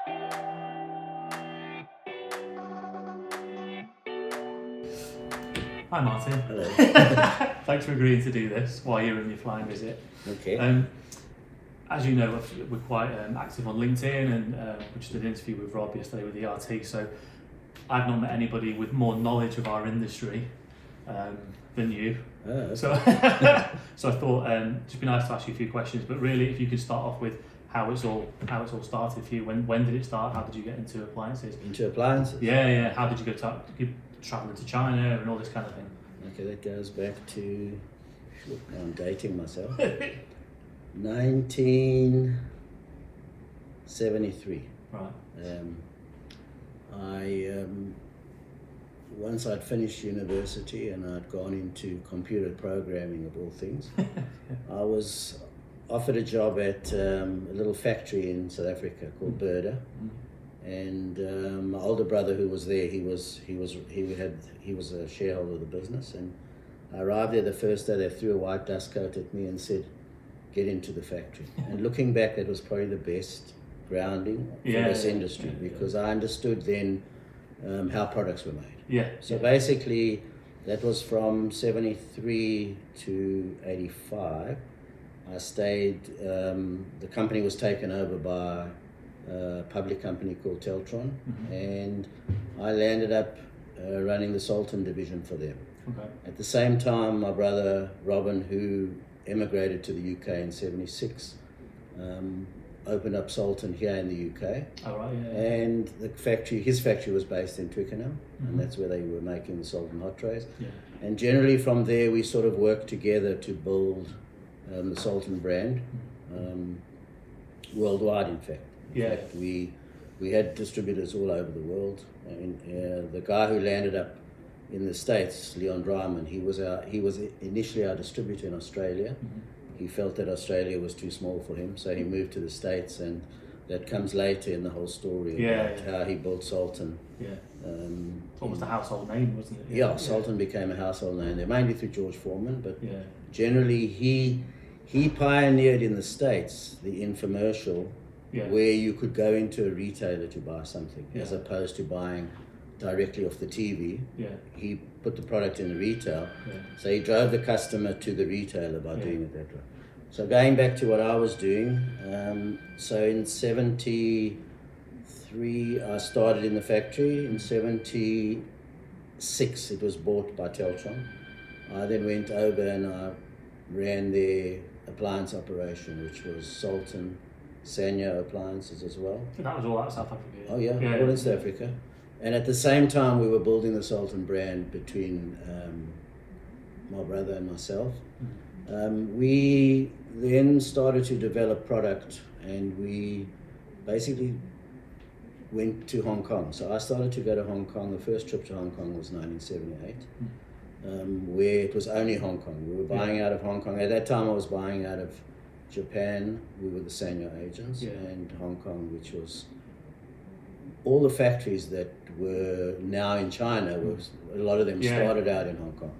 Hi Martin. Hello. Thanks for agreeing to do this while you're in your flying visit. Okay. As you know, we're quite active on LinkedIn, and we just did an interview with Rob yesterday with ERT. So I've not met anybody with more knowledge of our industry than you. Oh, okay. So I thought it'd be nice to ask you a few questions. But really, if you could start off with how it's all started for you. When did it start? How did you get into appliances? Into appliances? Yeah. How did you go traveling to China and all this kind of thing? Okay, that goes back to, I'm dating myself, 1973. Right. Once I'd finished university and I'd gone into computer programming of all things, I was offered a job at a little factory in South Africa called Burda. And my older brother, who was there, he was a shareholder of the business. And I arrived there the first day. They threw a white dust coat at me and said, "Get into the factory." And looking back, that was probably the best grounding for this industry, because I understood then how products were made. So basically, that was from 73 to 85. I stayed. The company was taken over by a public company called Teltron, and I landed up running the Sultan division for them. Okay. At the same time, my brother Robin, who emigrated to the UK in 76, opened up Sultan here in the UK. Oh, right, And his factory was based in Twickenham, and that's where they were making the Sultan hot trays. And generally from there, we sort of worked together to build the Sultan brand worldwide, in fact. In fact, we had distributors all over the world. The guy who landed up in the States, Leon Dryman, he was initially our distributor in Australia. He felt that Australia was too small for him, so he moved to the States, and that comes later in the whole story about how he built Sultan. Almost a household name, wasn't it? Sultan became a household name there, mainly through George Foreman, but generally he pioneered in the States the infomercial, where you could go into a retailer to buy something, as opposed to buying directly off the TV. He put the product in the retail, so he drove the customer to the retailer by doing it that way. So going back to what I was doing, so in 73 I started in the factory. In 76 it was bought by Teltron. I then went over and I ran their appliance operation, which was Sultan, Sanyo appliances as well. And that was all out of South Africa? Oh yeah, all in South Africa. And at the same time, we were building the Sultan brand between my brother and myself. We then started to develop product, and we basically went to Hong Kong. So I started to go to Hong Kong. The first trip to Hong Kong was 1978, where it was only Hong Kong. We were buying out of Hong Kong. At that time, I was buying out of Japan. We were the Sanyo agents, and Hong Kong, which was all the factories that were now in China. A lot of them started out in Hong Kong.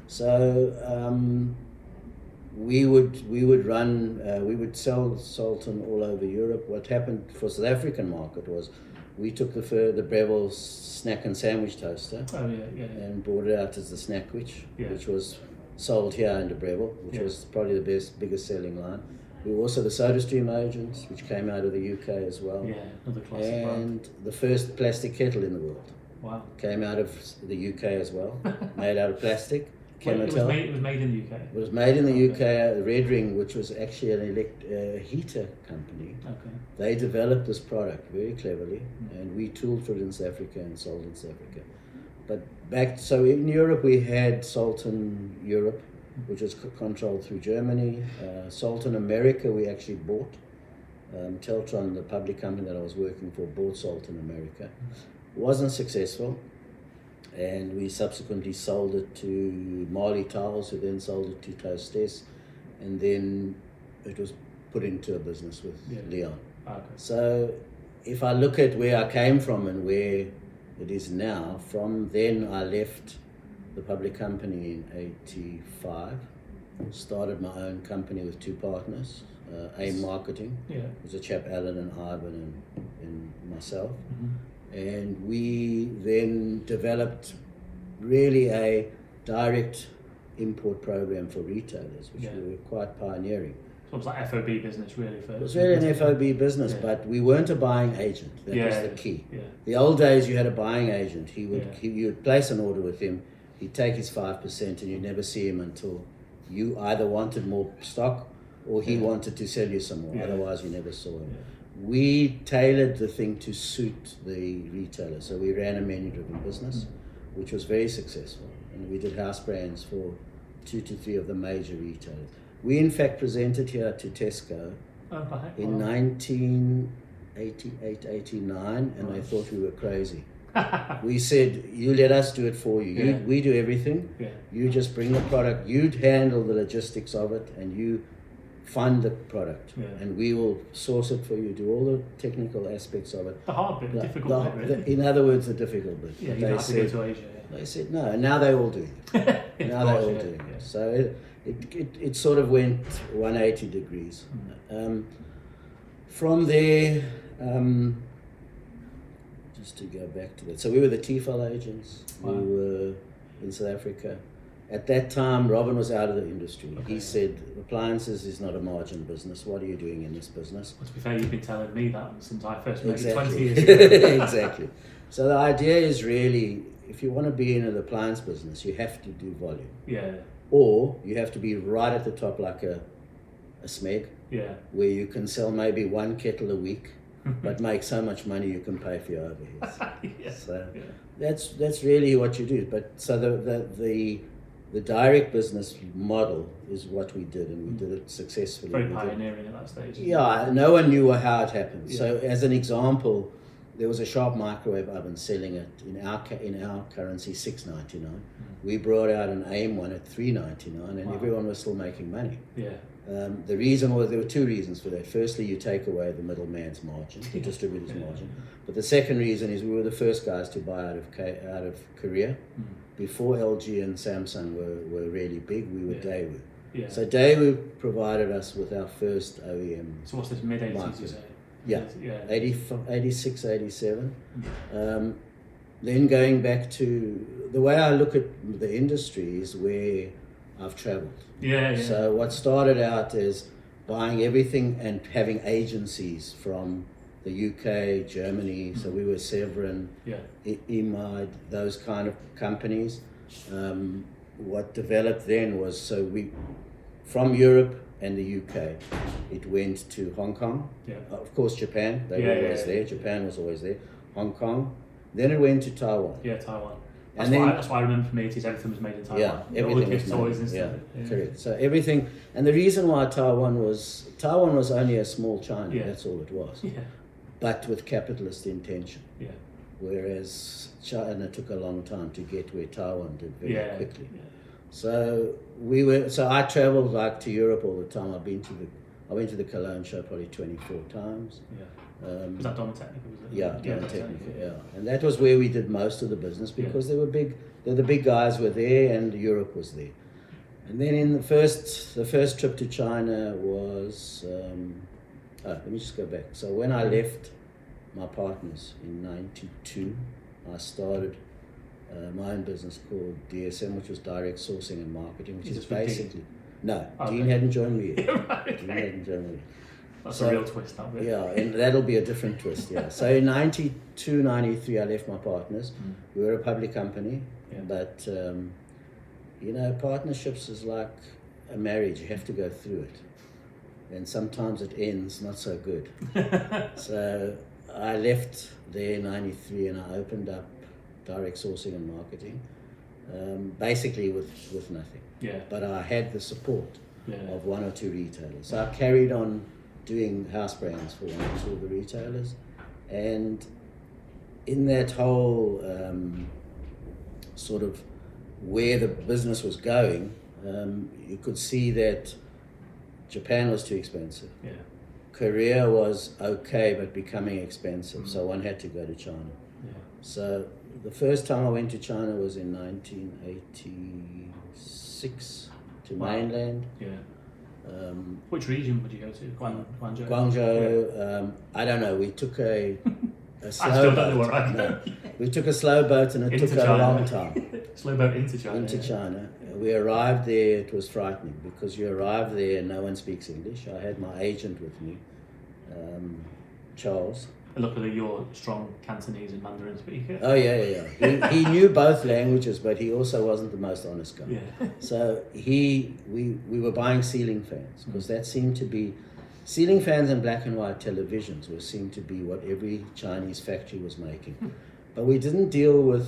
So we would sell Sultan all over Europe. What happened for South African market was we took the Breville snack and sandwich toaster and brought it out as the Snackwich, which was sold here under Breville, which was probably the biggest selling line. We were also the SodaStream agents, which came out of the UK as well. Another classic and brand. The first plastic kettle in the world. Wow. Came out of the UK as well, made out of plastic. It was made in the UK? It was made in the UK. Red Ring, which was actually an heater company, they developed this product very cleverly, and we tooled for it in South Africa and sold in South Africa. So in Europe, we had Sultan Europe, which was controlled through Germany. Sultan America, we actually bought. Teltron, the public company that I was working for, bought Sultan America. Wasn't successful, and we subsequently sold it to Marley Tiles, who then sold it to Toastess, and then it was put into a business with Leon. So if I look at where I came from and where it is now, from then I left the public company in 85, started my own company with two partners, AIM Marketing. It was a chap, Alan and Ivan, and myself, and we then developed really a direct import program for retailers, which we were quite pioneering. So it was like FOB business, really. It was really an FOB business, but we weren't a buying agent. That was the key. Yeah. The old days, you had a buying agent. You would place an order with him. He'd take his 5%, and you'd never see him until you either wanted more stock or he wanted to sell you some more. Otherwise, you never saw him. We tailored the thing to suit the retailer. So we ran a menu-driven business, which was very successful. And we did house brands for 2 to 3 of the major retailers. We, in fact, presented here to Tesco in 1988, 89, and they thought we were crazy. We said, you let us do it for you. We do everything. You just bring the product. You'd handle the logistics of it, and you fund the product. And we will source it for you, do all the technical aspects of it. The hard bit, the difficult bit, really. In other words, the difficult bit. Yeah, you have to go to Asia. They said no, and now they're all doing it. Now they're all doing it. So it sort of went 180 degrees. From there, just to go back to that. So we were the TEFL agents. Wow. We were in South Africa. At that time, Robin was out of the industry. Okay. He said, appliances is not a margin business. What are you doing in this business? Well, to be fair, you've been telling me that since I first met you 20 years ago. Exactly. So the idea is really, if you want to be in an appliance business, you have to do volume. Yeah. Or you have to be right at the top like a SMEG, where you can sell maybe 1 kettle a week, but make so much money you can pay for your overheads. So that's really what you do. But so the direct business model is what we did, and we did it successfully. Very pioneering at that stage. Yeah, no one knew how it happened. So as an example, there was a Sharp microwave oven selling it in our currency $6.99. We brought out an AIM one at $3.99, and everyone was still making money. The reason was, there were 2 reasons for that. Firstly, you take away the middleman's margin, the distributor's margin. But the second reason is we were the first guys to buy out of Korea. Before LG and Samsung were really big, we were Daewoo. So Daewoo provided us with our first OEM. So what's this, mid-80s you say? Yeah, 86, 87. Then going back to the way I look at the industry is where I've traveled. So what started out as buying everything and having agencies from the UK, Germany, so we were Severin, Imad, those kind of companies. What developed then was, from Europe and the UK, it went to Hong Kong. Of course, Japan, they were always there. Japan was always there. Hong Kong. Then it went to Taiwan. Taiwan. That's why I remember from the 80s, everything was made in Taiwan. Everything was toys made. Correct. So everything, and the reason why Taiwan was only a small China. That's all it was. But with capitalist intention. Whereas China took a long time to get where Taiwan did very quickly. So I traveled like to Europe all the time. I went to the Cologne show probably 24 times. Was that Donna Technica? Was it? Donna Technica. And that was where we did most of the business, because the big guys were there and Europe was there. And then in the first trip to China was, let me just go back. So when I left my partners in 92, I started my own business called DSM, which was Direct Sourcing and Marketing, which is basically... No, Dean hadn't joined me yet. Dean hadn't joined me yet. That's a real twist, that bit. And that'll be a different twist, So in 92, 93, I left my partners. We were a public company, but, partnerships is like a marriage. You have to go through it. And sometimes it ends not so good. So I left there in 93, and I opened up Direct Sourcing and Marketing, basically with nothing. But I had the support of 1 or 2 retailers. So I carried on doing house brands for 1 or 2 of the retailers, and in that whole sort of where the business was going, you could see that Japan was too expensive. Korea was okay, but becoming expensive, so one had to go to China. So the first time I went to China was in 1986 to mainland. Which region would you go to? Guangzhou? Guangzhou. I don't know. We took a A I slow still don't know boat. where I go. No. We took a slow boat and it Into took a China. long time. Slow boat into China. Into yeah. China. We arrived there, it was frightening because you arrive there and no one speaks English. I had my agent with me, Charles. And luckily, you're strong Cantonese and Mandarin speaker. Oh, yeah. He knew both languages, but he also wasn't the most honest guy. Yeah. So we were buying ceiling fans because that seemed to be, ceiling fans and black and white televisions seemed to be what every Chinese factory was making. But we didn't deal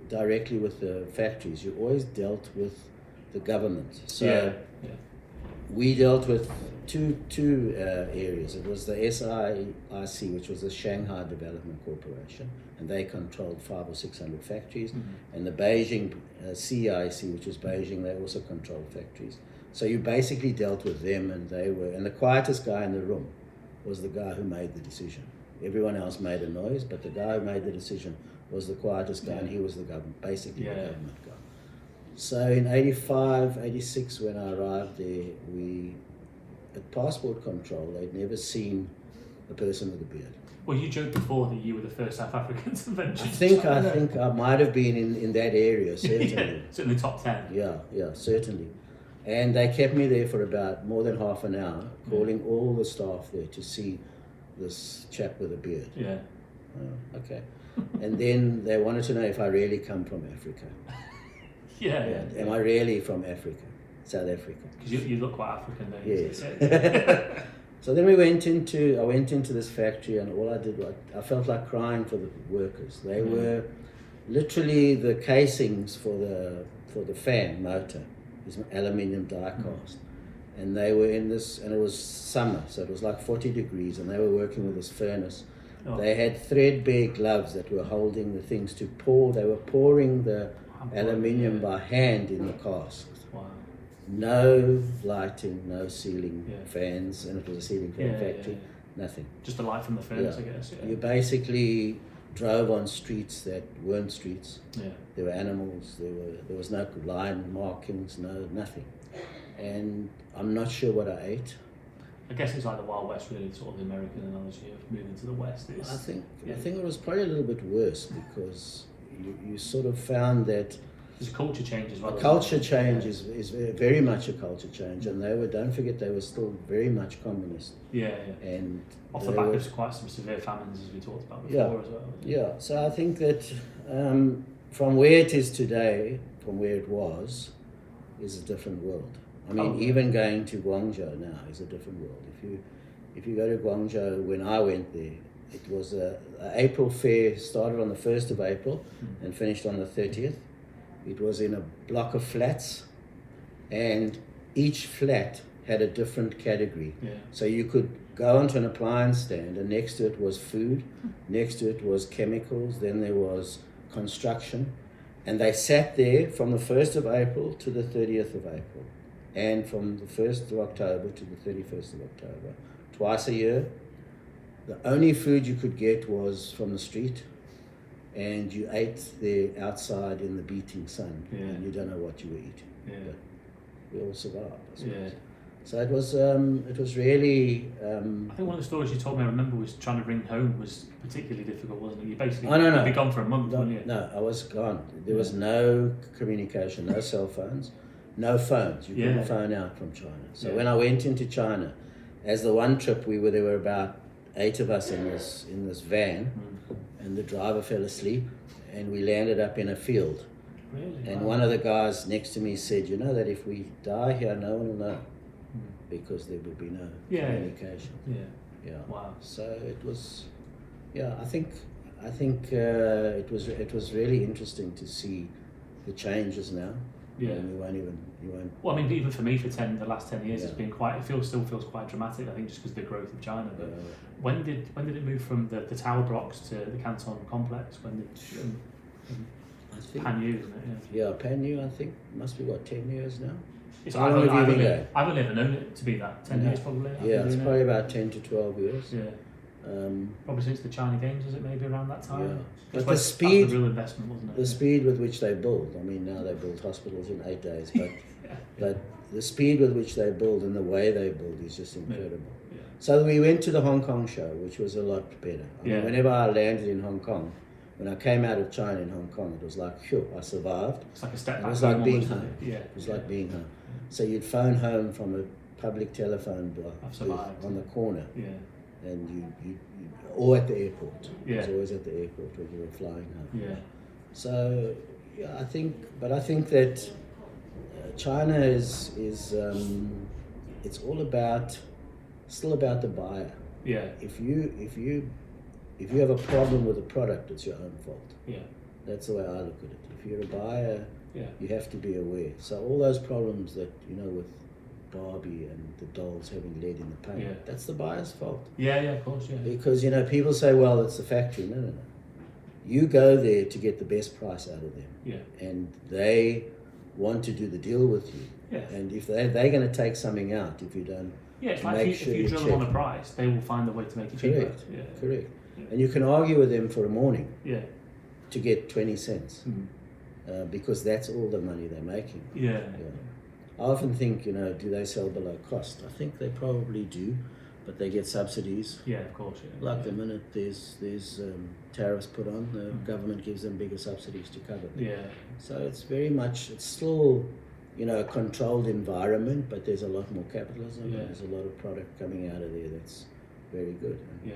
directly with the factories. You always dealt with the government. So we dealt with two areas. It was the SIIC, which was the Shanghai Development Corporation, and they controlled 500 or 600 factories. And the Beijing CIC, which was Beijing, they also controlled factories. So you basically dealt with them, and the quietest guy in the room was the guy who made the decision. Everyone else made a noise, but the guy who made the decision was the quietest guy, and he was the government, basically the government guy. So in 85, 86, when I arrived there, at passport control, they'd never seen a person with a beard. Well, you joked before that you were the first South African to mention I think China. I might have been in that area, certainly. Certainly top 10. Yeah, certainly. And they kept me there for about more than half an hour, calling all the staff there to see this chap with a beard. Yeah. Oh, okay. And then they wanted to know if I really come from Africa. Yeah. Am I really from Africa, South Africa? Because you look quite African, don't you? Yes. So then I went into this factory, and all I did was, I felt like crying for the workers. They were literally the casings for the fan motor, this aluminium die cast. And they were in this, and it was summer, so it was like 40 degrees, and they were working with this furnace. Oh. They had threadbare gloves that were holding the things to pour. They were pouring the aluminium by hand in the casks. Wow. No lighting, no ceiling fans, and it was a ceiling fan factory. Nothing. Just the light from the furnace, I guess. Yeah. You basically drove on streets that weren't streets. Yeah. There were animals. There was no line markings, nothing. And I'm not sure what I ate. I guess it's like the Wild West, really, sort of the American analogy of moving to the West. I think it was probably a little bit worse because you sort of found that there's a culture change as well. A culture change is very much a culture change, and don't forget they were still very much communist. Yeah. And off the back of quite some severe famines, as we talked about before as well. Yeah, so I think that from where it is today, from where it was, is a different world. I mean, even going to Guangzhou now is a different world. If you go to Guangzhou, when I went there, it was a April fair, started on the 1st of April and finished on the 30th. It was in a block of flats, and each flat had a different category. Yeah. So you could go onto an appliance stand, and next to it was food, next to it was chemicals, then there was construction, and they sat there from the 1st of April to the 30th of April, and from the 1st of October to the 31st of October, twice a year. The only food you could get was from the street, and you ate there outside in the beating sun, and you don't know what you were eating. Yeah. But we all survived, I suppose. Yeah. So it was really. I think one of the stories you told me, I remember, was trying to bring home was particularly difficult, wasn't it? You basically you'd be gone for a month, weren't you? No, I was gone. There was no communication, no cell phones, no phones. You couldn't phone out from China. So when I went into China, as the one trip there were about 8 of us in this van, and the driver fell asleep, and we landed up in a field. Really? And one of the guys next to me said, "You know that if we die here, no one will know, because there would be no communication." Yeah. Wow. So it was, I think it was really interesting to see the changes now. Yeah. And you won't. Well, I mean, even for me, the last 10 years, it's been quite. Still feels quite dramatic. I think just because of the growth of China. But when did it move from the tower blocks to the Canton complex? When did I think Panyu, isn't it? Yeah, Panyu. I think must be 10 years now. I've only ever known it to be that 10 years probably. Yeah, it's probably about 10 to 12 years. Yeah. Probably since the China Games, was it maybe around that time? Yeah. But the speed, the real investment, wasn't it? The speed with which they build. I mean, now they build hospitals in 8 days, but but the speed with which they build and the way they build is just incredible. Yeah. So we went to the Hong Kong show, which was a lot better. I mean, whenever I landed in Hong Kong, when I came out of China in Hong Kong, it was like, phew, I survived. It's like a step back. It was like being home. Yeah. It was like being home. So you'd phone home from a public telephone booth on the corner. Yeah. And you or at the airport. Yeah. It was always at the airport when you were flying home. Yeah. So, yeah, I think that China is it's all about, still about the buyer. Yeah. If you have a problem with a product, it's your own fault. Yeah. That's the way I look at it. If you're a buyer, yeah, you have to be aware. So all those problems that, with Barbie and the dolls having lead in the paint, that's the buyer's fault. Yeah, of course, yeah. Because, people say, well, it's the factory. No. You go there to get the best price out of them. Yeah. And they want to do the deal with you. Yeah. And if they're going to take something out if you don't. Yeah, it's like if you drill them on a price, they will find a way to make it cheaper. Correct. Yeah. Correct. Yeah. And you can argue with them for a morning. Yeah. To get 20 cents. Mm. Because that's all the money they're making. Yeah. I often think, do they sell below cost? I think they probably do, but they get subsidies. Yeah, of course. Yeah. Like the minute there's tariffs put on, the government gives them bigger subsidies to cover them. Yeah. So it's still, a controlled environment, but there's a lot more capitalism. Yeah. And there's a lot of product coming out of there that's very good. And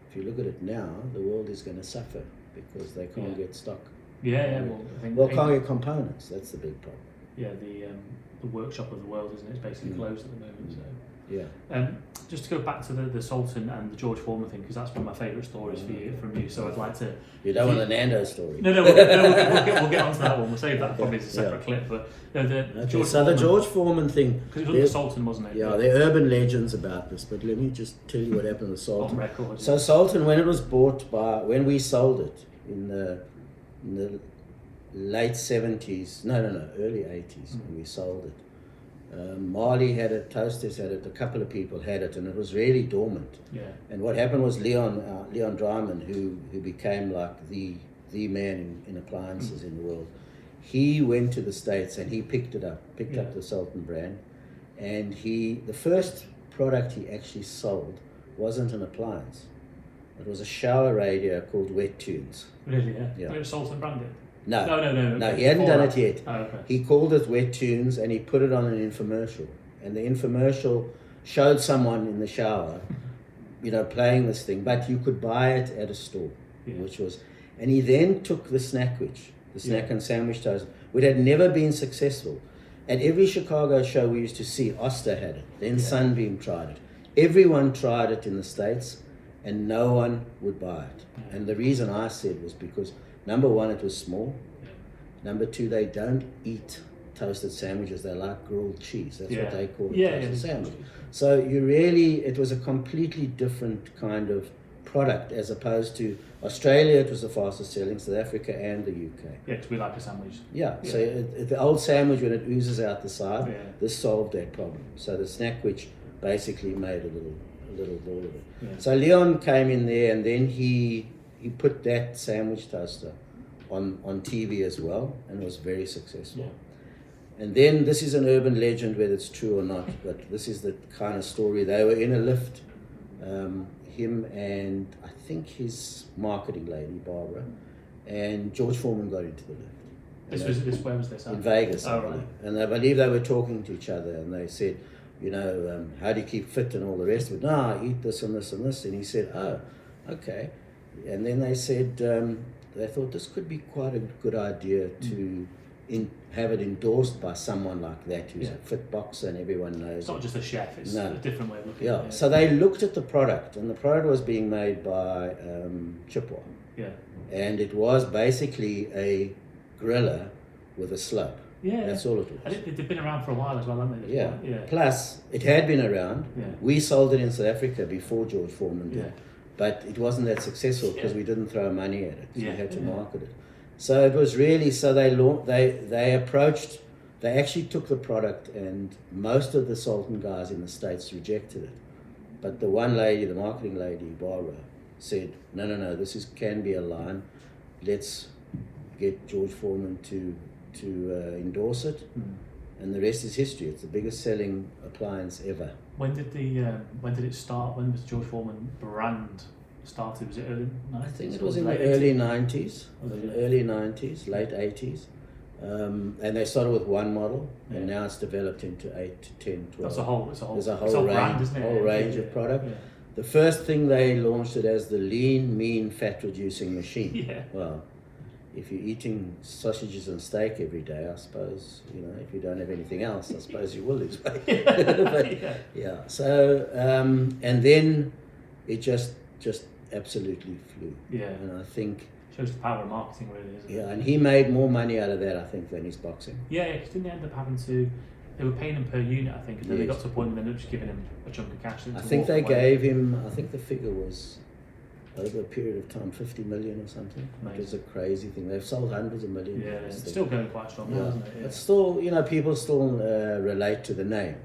if you look at it now, the world is going to suffer because they can't get stock. Yeah. Well, can't get components. That's the big problem. Yeah, the workshop of the world, isn't it? It's basically closed at the moment. So. Yeah. Just to go back to the Sultan and the George Foreman thing, because that's one of my favourite stories from you. So I'd like to. You don't want the Nandos story. No, we'll get onto that one. We'll save that probably as a separate clip. But the George Foreman thing. Because it was the Sultan, wasn't it? Yeah, there are urban legends about this, but let me just tell you what happened to the Sultan. On record. So Sultan, when it was bought when we sold it in the late 70s, early 80s, when we sold it. Marley had it, Toasters had it, a couple of people had it, and it was really dormant. Yeah. And what happened was Leon Dryman, who became like the man in appliances in the world, he went to the States and he picked up the Sultan brand, and the first product he actually sold wasn't an appliance. It was a shower radio called Wet Tunes. Really, yeah. But it was Sultan branded? No, okay. He hadn't done it yet. Oh, okay. He called it Wet Tunes and he put it on an infomercial. And the infomercial showed someone in the shower, playing this thing, but you could buy it at a store, and he then took the Snackwich, the snack and sandwich toast, which had never been successful. At every Chicago show we used to see, Oster had it, then Sunbeam tried it. Everyone tried it in the States and no one would buy it. Yeah. And the reason I said was because number one, it was small. Yeah. Number two, they don't eat toasted sandwiches. They like grilled cheese. That's what they call it, toasted sandwich. So it was a completely different kind of product as opposed to Australia. It was the fastest selling, South Africa and the UK. Yeah, to be like a sandwich. Yeah. So the old sandwich, when it oozes out the side, this solved that problem. So the Snackwich basically made a little ball of it. Yeah. So Leon came in there and then he put that sandwich toaster on TV as well and was very successful. Yeah. And then this is an urban legend, whether it's true or not, but this is the kind of story. They were in a lift, him and I think his marketing lady, Barbara, and George Foreman got into the lift. Where was this? In Vegas, I believe. And I believe they were talking to each other and they said, how do you keep fit and all the rest of it? No, I eat this and this and this. And he said, oh, okay. And then they said, they thought this could be quite a good idea to have it endorsed by someone like that who's a fit boxer and everyone knows. It's not just a chef, it's a different way of looking at it. So they looked at the product, and the product was being made by Chippewa. Yeah. And it was basically a griller with a slope. Yeah. That's all it was. They've been around for a while as well, haven't they? Yeah. Plus, it had been around. Yeah. We sold it in South Africa before George Foreman did. But it wasn't that successful because we didn't throw money at it. So we had to market it. So it was really, they actually took the product, and most of the Sultan guys in the States rejected it. But the one lady, the marketing lady, Barbara, said, no, this can be a line. Let's get George Foreman to endorse it. and the rest is history. It's the biggest selling appliance ever. When did it start? When was the George Foreman brand started? Was it early 90s? I think it was in the early 90s, late 80s. And they started with one model, and now it's developed into 8 to 10, 12. There's a whole range, brand, isn't it? whole range of product. Yeah. The first thing they launched it as the lean, mean, fat-reducing machine. Yeah. Well, if you're eating sausages and steak every day, I suppose, if you don't have anything else, I suppose you will lose weight. But, yeah. So, and then it just absolutely flew. Yeah. And I think... Shows the power of marketing, really, isn't it? Yeah, and he made more money out of that, I think, than his boxing. Yeah, because didn't they end up having to... They were paying him per unit, I think, and then they got to a point where they ended up just giving him a chunk of cash. I think they gave him, I think the figure was, over a period of time, 50 million or something. Amazing. It was a crazy thing. They've sold hundreds of millions. Yeah, it's still going quite strong now, isn't it? Yeah. It's still, people still relate to the name,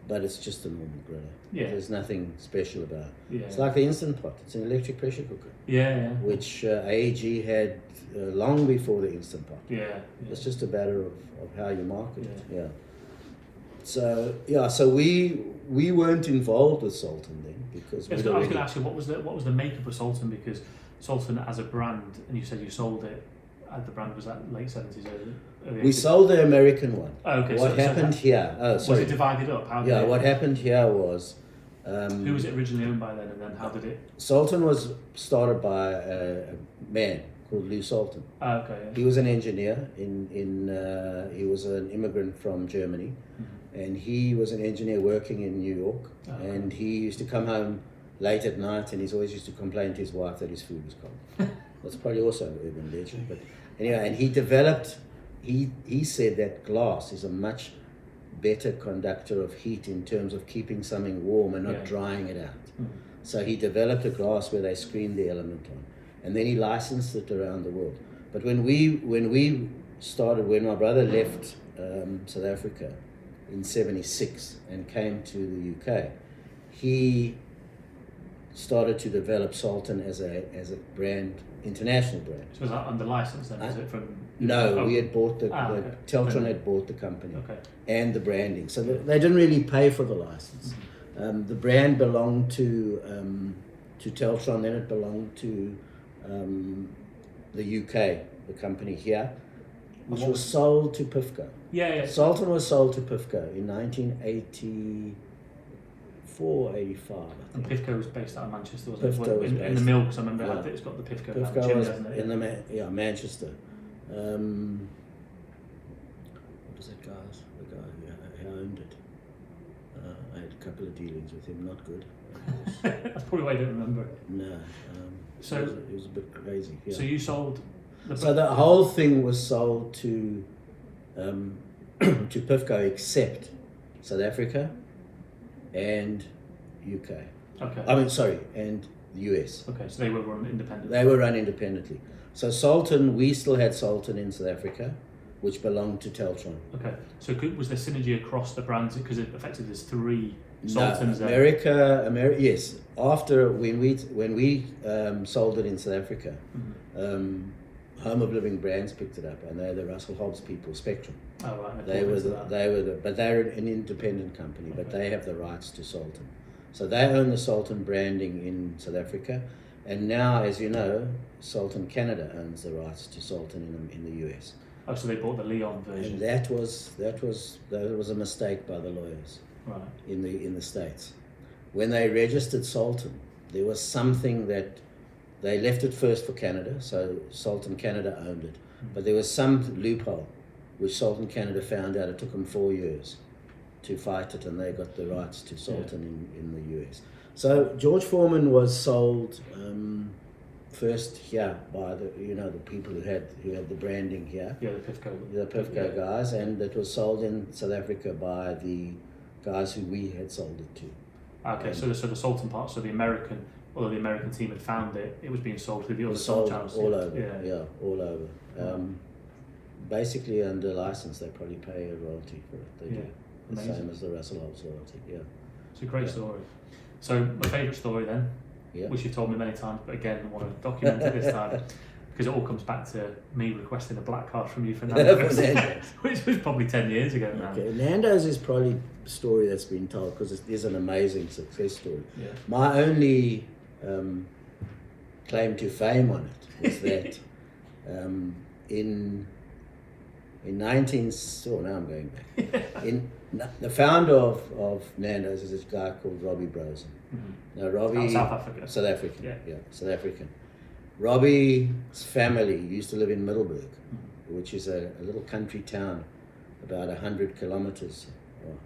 but it's just a normal griller. Yeah. There's nothing special about it. Yeah. It's like the Instant Pot. It's an electric pressure cooker. Yeah. Which AEG had long before the Instant Pot. Yeah. It's just a matter of how you market it. Yeah. So we weren't involved with Sultan then because I was going to ask you what was the makeup of Sultan, because Sultan as a brand, and you said you sold it. The brand was that late 70s, early 80s. We sold the American one. Oh, okay. What happened here? Oh, sorry. Was it divided up? What happened here was. Who was it originally owned by then, and then how did it? Sultan was started by a man called Lou Sultan. Oh, okay. Yeah. He was an engineer he was an immigrant from Germany. And he was an engineer working in New York, and he used to come home late at night, and he's always used to complain to his wife that his food was cold. That's probably also an urban legend, but anyway, and he developed, he said that glass is a much better conductor of heat in terms of keeping something warm and not drying it out. So he developed a glass where they screened the element on, and then he licensed it around the world. But when my brother left South Africa in 76 and came to the UK, he started to develop Sultan as a brand, international brand. So was that under license then? Was it from? No, we had bought Teltron had bought the company and the branding. So they didn't really pay for the license. The brand belonged to Teltron, then it belonged to the UK, the company here, which was sold to Pifco. Yeah. Sultan was sold to Pifco in 1984, 85. And Pifco was based out of Manchester, wasn't Pifco it? was in the mill, because I remember it's got the Pifco Pifco chimney, was hasn't it? in Manchester. What was that guy's? The guy who owned it. I had a couple of dealings with him, not good. That's probably why I don't remember it. No. So it was a bit crazy. Yeah. So you sold. So the whole thing was sold to Pifco, except South Africa and UK. Okay. And the US. Okay, so they were run independently. They were run independently. So Sultan, we still had Sultan in South Africa, which belonged to Teltron. Okay, so was there synergy across the brands, because it affected there's three Sultans? No, America, yes. After when we sold it in South Africa, Home of Living Brands picked it up, and they're the Russell Hobbs people, Spectrum. Oh right. But they're an independent company, but they have the rights to Sultan. So they own the Sultan branding in South Africa, and now, as you know, Sultan Canada owns the rights to Sultan in the US. Oh, so they bought the Leon version. And that was a mistake by the lawyers. Right. In the States. When they registered Sultan, there was something that they left it first for Canada, so Sultan Canada owned it. But there was some loophole which Sultan Canada found out. It took them 4 years to fight it, and they got the rights to Sultan in the US. So George Foreman was sold first here by the people who had the branding here. Yeah, the Pifco guys, and it was sold in South Africa by the guys who we had sold it to. Okay, so the Sultan part, so the American team had found it, it was being sold through the other sold channels. All over, all over. Basically under license, they probably pay a royalty for it. They do. The same as the Russell Hobbs royalty, It's a great story. So my favourite story then, which you've told me many times, but again I want to document it this time. because it all comes back to me requesting a black card from you for Nandos, which was probably 10 years ago now. Okay, Nandos is probably a story that's been told because it is an amazing success story. Yeah. My only claim to fame on it was that in 19... Oh, now I'm going back. The founder of Nandos is this guy called Robbie Brosen. Mm-hmm. Now, Robbie... South Africa. South African, yeah, South African. Robbie's family used to live in Middelburg, which is a little country town about 100 kilometers or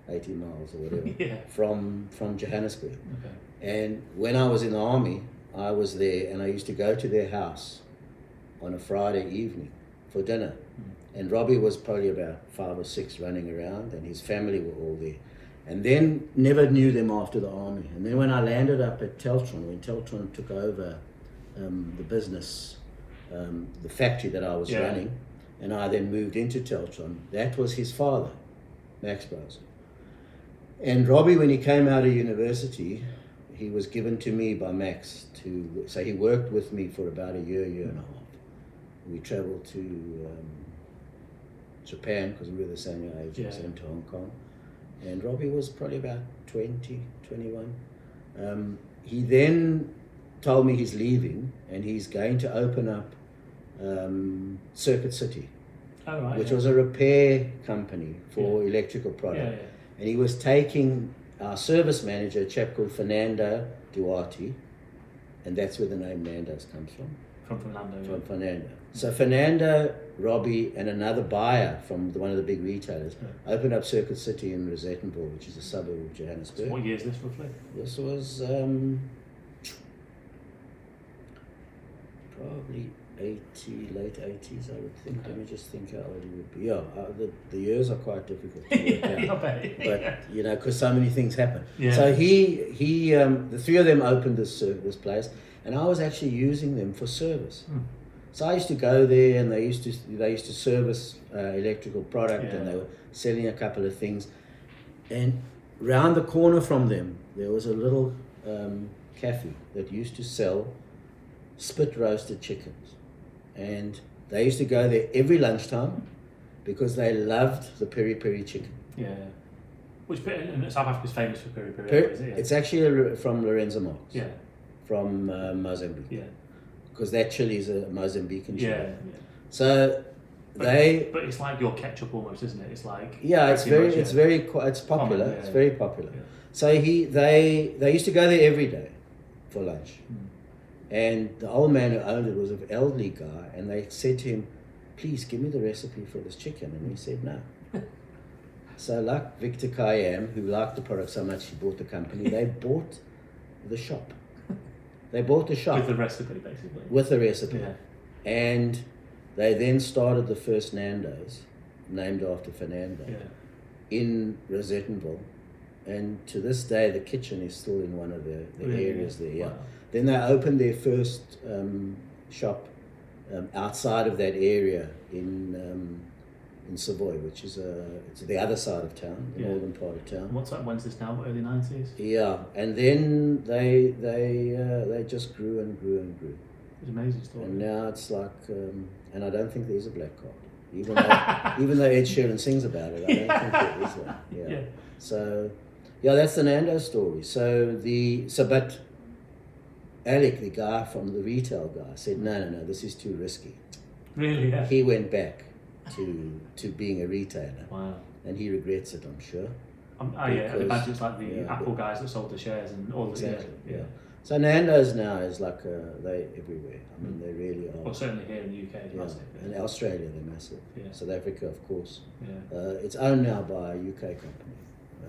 80 miles or whatever from Johannesburg. Okay. And when I was in the army, I was there and I used to go to their house on a Friday evening for dinner. And Robbie was probably about 5 or 6 running around, and his family were all there. And then never knew them after the army. And then when I landed up at Teltron, when Teltron took over the business, the factory that I was running, and I then moved into Teltron, that was his father, Max Brosen. And Robbie, when he came out of university, he was given to me by Max so he worked with me for about a year and a half. We traveled to Japan because we were the same age, and to Hong Kong. And Robbie was probably about 20, 21. He then told me he's leaving and he's going to open up Circuit City, which was a repair company for electrical product. And he was taking our service manager, a chap called Fernando Duarte, and that's where the name Nandos comes from. From Fernando. From Fernando. So Fernando, Robbie, and another buyer from one of the big retailers opened up Circuit City in Rosettenville, which is a suburb of Johannesburg. So what year is this roughly? This was probably late 80s, I would think. Let me just think how old he would be. Yeah, the years are quite difficult to work out. But, you know, because so many things happen. Yeah. So he the three of them opened this place, and I was actually using them for service. So I used to go there, and they used to service electrical product, and they were selling a couple of things. And round the corner from them, there was a little cafe that used to sell spit roasted chickens, and they used to go there every lunchtime because they loved the peri peri chicken. Yeah. Which and South Africa's famous for peri peri. Is it? It's actually from Lorenzo Marx. Yeah. From Mozambique. Yeah. Because that chili is a Mozambican chili. Yeah. So but it's like your ketchup almost, isn't it? It's like it's popular. Common, it's very popular. Yeah. So they used to go there every day for lunch. And the old man who owned it was an elderly guy, and they said to him, "Please give me the recipe for this chicken." And he said no. So like Victor Kayam, who liked the product so much he bought the company, they bought the shop. They bought the shop. With the recipe, basically. With the recipe. Yeah. And they then started the first Nandos, named after Fernando, in Rosettenville. And to this day, the kitchen is still in one of the areas there. Yeah. Wow. Then they opened their first shop outside of that area in Savoy, which is it's the other side of town, the northern part of town. What's that? When's this now? Early 90s? Yeah, and then they just grew and grew and grew. It's an amazing story. And now it's like, and I don't think there's a black card, even though Ed Sheeran sings about it. I don't think there is one. Yeah. So, that's the Nandos story. But Alec, the guy from the retail guy, said, no, this is too risky. Really? Yeah. He went back to being a retailer. Wow. And he regrets it, I'm sure. I imagine it's like the Apple guys that sold the shares and all the Yeah. So Nandos now is like they everywhere. I mean, they really are. Well, certainly here in the UK, it's massive. In Australia, they're massive. Yeah. South Africa, of course. Yeah. It's owned now by a UK company.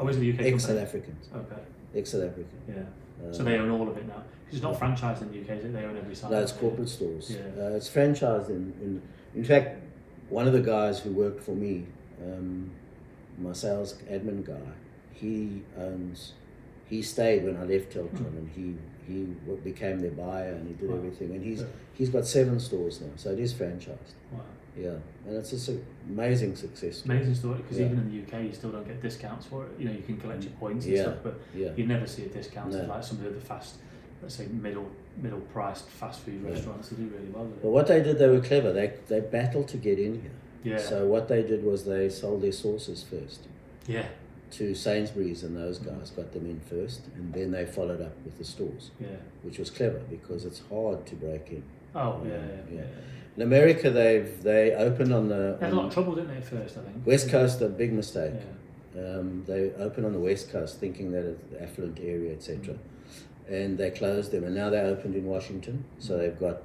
Is it a UK company? Ex-South Africans. Okay. Ex-South African. Yeah. So they own all of it now. It's not franchised in the UK, is it? They own every side. No, it's corporate stores. Yeah. It's franchised in fact, one of the guys who worked for me, my sales admin guy, he stayed when I left Teltron, and he became their buyer, and he did everything, and he's got 7 stores now, so it is franchised. Wow. Yeah, and it's just an amazing success story. Amazing story, because even in the UK you still don't get discounts for it. You know, you can collect your points and stuff, but you never see a discount like some of the other fast let's say middle priced fast food restaurants to do really well with it. But what they did, they were clever. They battled to get in here. Yeah. So what they did was they sold their sauces first. Yeah. To Sainsbury's, and those guys got them in first, and then they followed up with the stores. Yeah. Which was clever because it's hard to break in. Oh yeah. In America, they opened on the. They had a lot of trouble, didn't they, at first? I think. West Coast, a big mistake. Yeah. They opened on the West Coast, thinking that it's an affluent area, etc. And they closed them, and now they opened in Washington. So they've got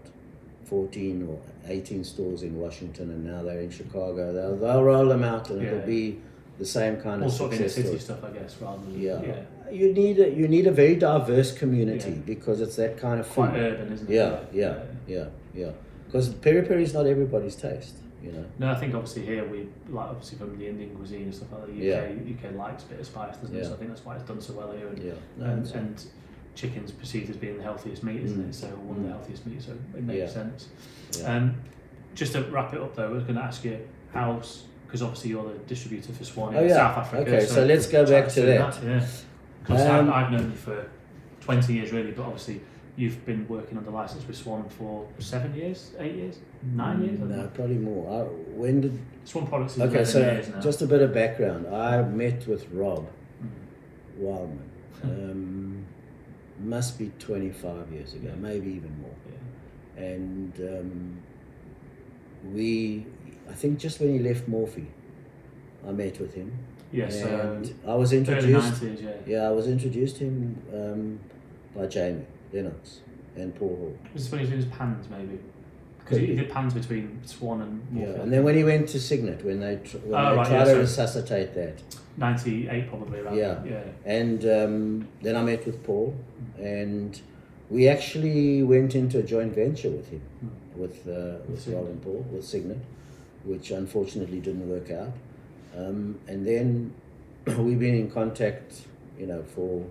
14 or 18 stores in Washington, and now they're in Chicago. They'll roll them out, and it'll be the same kind of sort of inner success city story. stuff, I guess, rather than You need a very diverse community because it's that kind of food. Quite urban, isn't it? Yeah. Because peri-peri is not everybody's taste, you know. No, I think obviously here we like obviously from the Indian cuisine and stuff like that. The UK likes a bit of spice, doesn't it? So I think that's why it's done so well here. And chicken's perceived as being the healthiest meat, isn't it? So one of the healthiest meat, so it makes sense. Yeah. Just to wrap it up though, I was going to ask you how, because obviously you're the distributor for Swan in South Africa. Okay, so let's go back to that. Because I've known you for 20 years really, but obviously you've been working under license with Swan for 7 years, 8 years, 9 years? No, probably more. When did Swan Products is 11 years now. Just a bit of background. I met with Rob Wildman. Must be 25 years ago, maybe even more. Yeah. And I think just when he left Morphe, I met with him. Yes, and I was introduced. Early 90s, I was introduced to him by Jamie Lennox and Paul Hall. Was this when he was doing his pans, maybe? Because he did pans between Swan and Morphe. Yeah, and then when he went to Signet, when they tried to resuscitate that. 98 probably, right? Yeah. And then I met with Paul, and we actually went into a joint venture with him, with Rob and Paul, with Signet, which unfortunately didn't work out. And then we've been in contact, for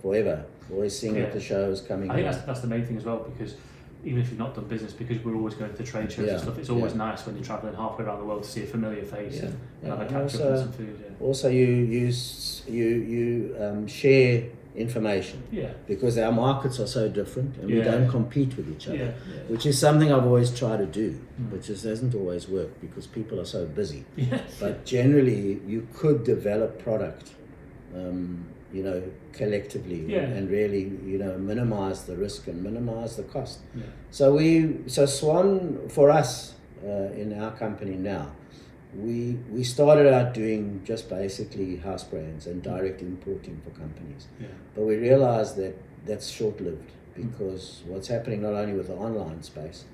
forever. Always seeing at the shows coming. I think that's the main thing as well, because even if you've not done business, because we're always going to trade shows and stuff, it's always nice when you're travelling halfway around the world to see a familiar face and have a catch up and some food. Also, you share information. Because our markets are so different, and we don't compete with each other, which is something I've always tried to do, but just doesn't always work because people are so busy. But generally, you could develop product, collectively and really, minimize the risk and minimize the cost. So Swan, for us, in our company now, we started out doing just basically house brands and direct importing for companies. But we realized that that's short-lived because what's happening not only with the online space,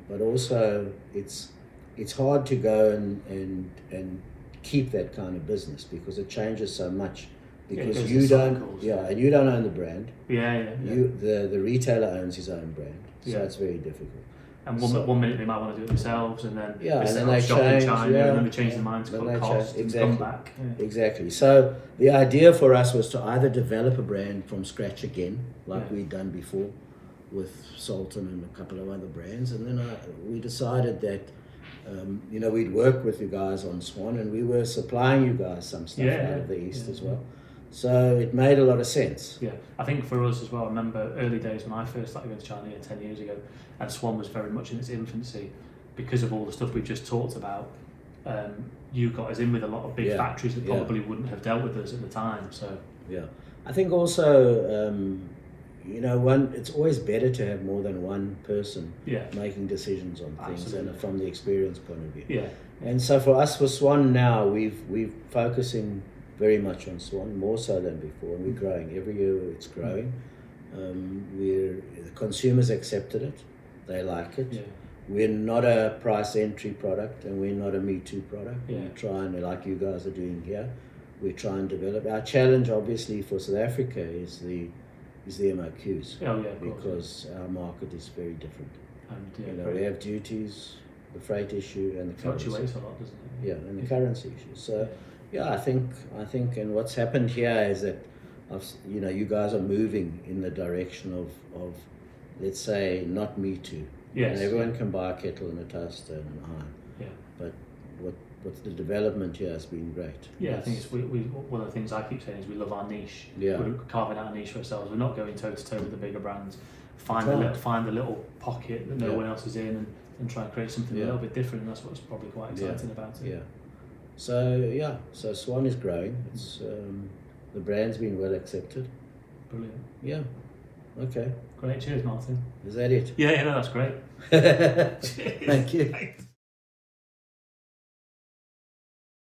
but also it's hard to go and keep that kind of business because it changes so much. Because you don't own the brand. The retailer owns his own brand, so it's very difficult. And one minute they might want to do it themselves, and then and then they change, in China, and then they change their mind to cut costs and come back. Exactly. So the idea for us was to either develop a brand from scratch again, like we'd done before with Sultan and a couple of other brands, and then we decided that we'd work with you guys on Swan, and we were supplying you guys some stuff out of the East as well. So it made a lot of sense. Yeah, I think for us as well, I remember early days when I first started going to China 10 years ago, and Swan was very much in its infancy because of all the stuff we just talked about. You got us in with a lot of big factories that probably wouldn't have dealt with us at the time. So I think also, it's always better to have more than one person making decisions on things, and from the experience point of view. And so for us, for Swan now, we've focusing very much on Swan, more so than before, and we're growing. Every year it's growing. The consumers accepted it, they like it. We're not a price entry product, and we're not a Me Too product. We try and, like you guys are doing here, we try and develop. Our challenge obviously for South Africa is the MOQs, because our market is very different. And we have duties, the freight issue, and the currency. Fluctuates a lot, doesn't it? And the currency issue. So I think, and what's happened here is that, you guys are moving in the direction of let's say, not Me Too. And everyone can buy a kettle and a toaster and an iron. But what the development here has been great. I think it's we one of the things I keep saying is we love our niche. We're carving out a niche for ourselves. We're not going toe to toe with the bigger brands. find the little pocket that no one else is in, and try and create something a little bit different. And that's what's probably quite exciting about it. Yeah. So Swan is growing. It's the brand's been well accepted. Brilliant. Yeah. Okay. Great. Cheers, Martin. Is that it? Yeah, no, that's great. Thank you. Thanks.